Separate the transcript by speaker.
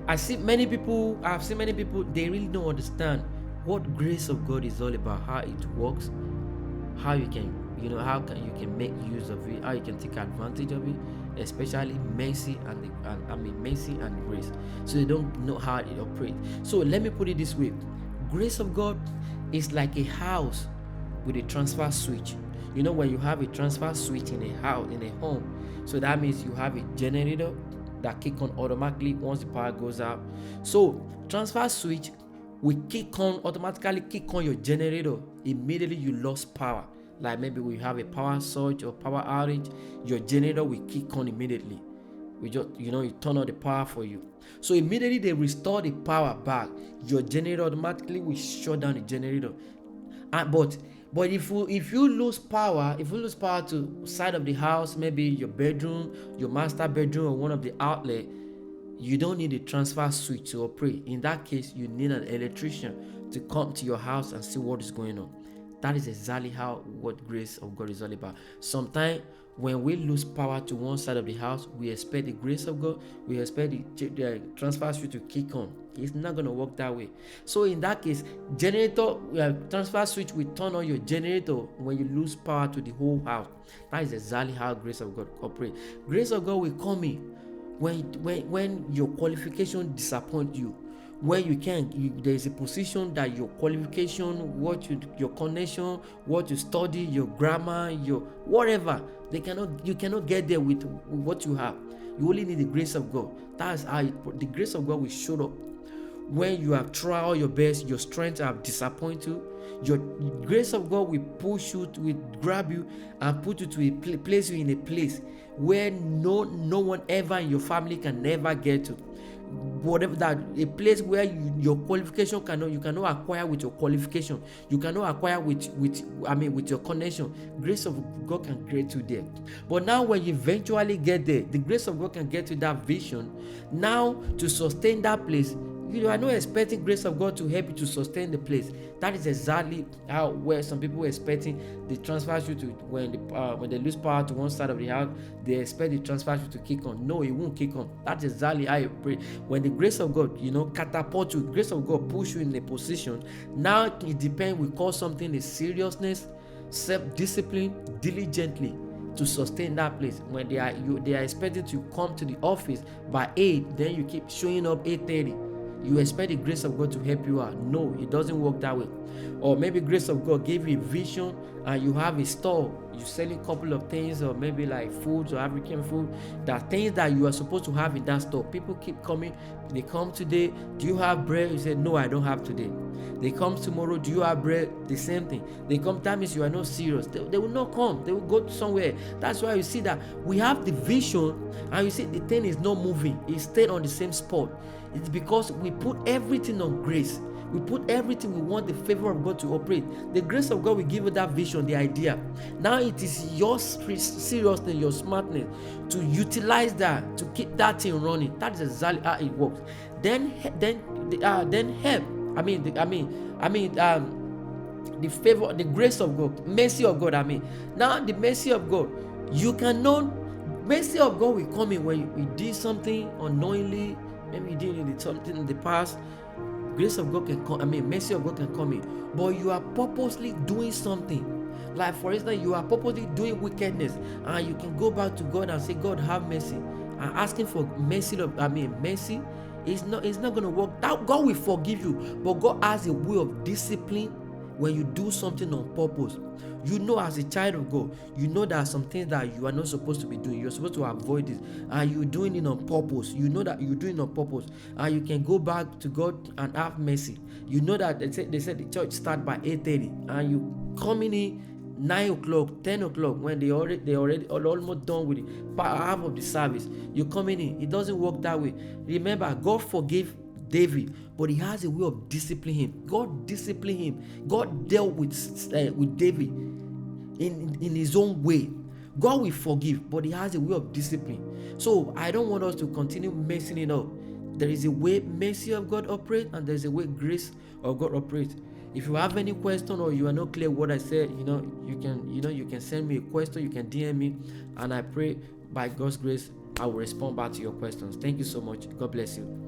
Speaker 1: I've seen many people, they really don't understand what grace of God is all about, how it works, how you can, how can you can make use of it, how you can take advantage of it, especially mercy and mercy and grace. So they don't know how it operates. So let me put it this way: grace of God is like a house with a transfer switch. When you have a transfer switch in a house, in a home, so that means you have a generator that kick on automatically once the power goes out. So transfer switch will automatically kick on your generator immediately you lost power. Like maybe we have a power surge or power outage, your generator will kick on immediately. We just, you turn on the power for you. So immediately they restore the power back, your generator automatically will shut down the generator. But if you lose power, to side of the house, maybe your bedroom, your master bedroom, or one of the outlet, you don't need a transfer switch to operate. In that case, you need an electrician to come to your house and see what is going on. That is exactly what grace of God is all about. Sometimes when we lose power to one side of the house, we expect the grace of God, we expect the transfer switch to kick on. It's not going to work that way. So in that case, transfer switch will turn on your generator when you lose power to the whole house. That is exactly how grace of God operates. Grace of God will come in when your qualification disappoint you, when there is a position that your qualification, your connection, what you study, your grammar, your whatever, you cannot get there with what you have. You only need the grace of God. That's how the grace of God will show up when you have tried all your best, your strength have disappointed you. Your grace of God will push you, will grab you and put you to place you in a place where no one ever in your family can never get to. Whatever that, a place where your qualification you cannot acquire with your qualification, you cannot acquire with your connection. Grace of God can create you there. But now when you eventually get there, the grace of God can get you that vision. Now to sustain that place, you are not expecting grace of God to help you to sustain the place. That is exactly where some people are expecting the transfer switch to, when they lose power to one side of the house, they expect the transfer switch to kick on. No, it won't kick on. That's exactly how you pray. When the grace of God, catapult you, grace of God push you in a position. Now it depends. We call something the seriousness, self-discipline, diligently to sustain that place. When they are expecting to come to the office by 8, then you keep showing up 8:30. You expect the grace of God to help you out. No, it doesn't work that way. Or maybe grace of God gave you a vision and you have a store, you selling a couple of things, or maybe like foods or African food, that things that you are supposed to have in that store. People keep coming. They come today, do you have bread? You say, no, I don't have today. They come tomorrow, do you have bread? The same thing. They come, that means you are not serious. They will not come. They will go to somewhere. That's why you see that we have the vision and you see the thing is not moving. It stayed on the same spot. It's because we put everything on grace. We put everything, we want the favor of God to operate. The grace of God will give you that vision, the idea. Now it is your seriousness, your smartness to utilize that, to keep that thing running. That is exactly how it works. Then help. The favor, the grace of God, mercy of God. Now the mercy of God, mercy of God will come in when you did something unknowingly. Maybe you did something in the past. Grace of God can come. Mercy of God can come in. But you are purposely doing something. Like for instance, you are purposely doing wickedness, and you can go back to God and say, God, have mercy. And asking for mercy mercy is not going to work. That God will forgive you, but God has a way of discipline when you do something on purpose. As a child of God, there are some things that you are not supposed to be doing. You're supposed to avoid it, and you're doing it on purpose. You know that you're doing it on purpose, and you can go back to God and have mercy. That they said the church start by 8:30, and you coming in 9 o'clock, 10 o'clock, when they already almost done with half of the service. You're coming in. It doesn't work that way. Remember, God forgave David, but he has a way of disciplining him. God disciplined him. God dealt with David in his own way. God will forgive, but he has a way of discipline. So I don't want us to continue messing it up. There is a way mercy of God operates, and there's a way grace of God operates. If you have any question or you are not clear what I said, you can send me a question. You can DM me, and I pray by God's grace I will respond back to your questions. Thank you so much. God bless you.